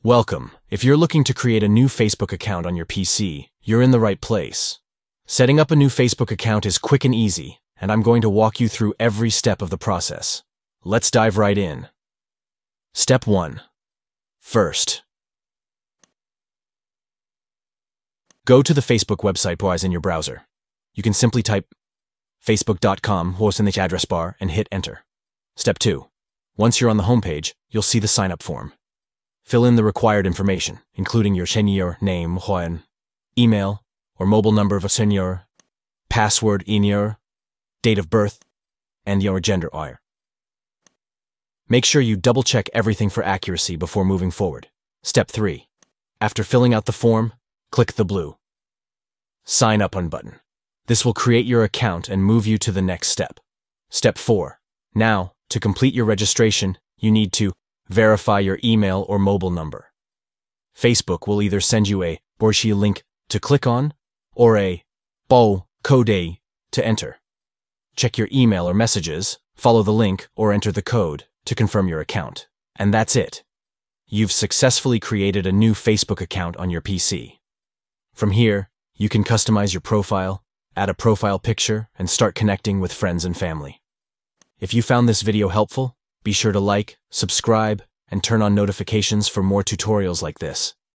Welcome. If you're looking to create a new Facebook account on your PC, you're in the right place. Setting up a new Facebook account is quick and easy, and I'm going to walk you through every step of the process. Let's dive right in. Step 1. First, go to the Facebook website in your browser. You can simply type facebook.com in the address bar and hit enter. Step 2. Once you're on the homepage, you'll see the sign-up form. Fill in the required information, including your senior name, email, or mobile number of a senior, password, date of birth, and your gender. Make sure you double-check everything for accuracy before moving forward. Step 3. After filling out the form, click the blue Sign Up button. This will create your account and move you to the next step. Step 4. Now, to complete your registration, you need to verify your email or mobile number. Facebook will either send you a Borshi link to click on or a Bo code to enter. Check your email or messages, follow the link, or enter the code to confirm your account. And that's it. You've successfully created a new Facebook account on your PC. From here, you can customize your profile, add a profile picture, and start connecting with friends and family. If you found this video helpful, be sure to like, subscribe, and turn on notifications for more tutorials like this.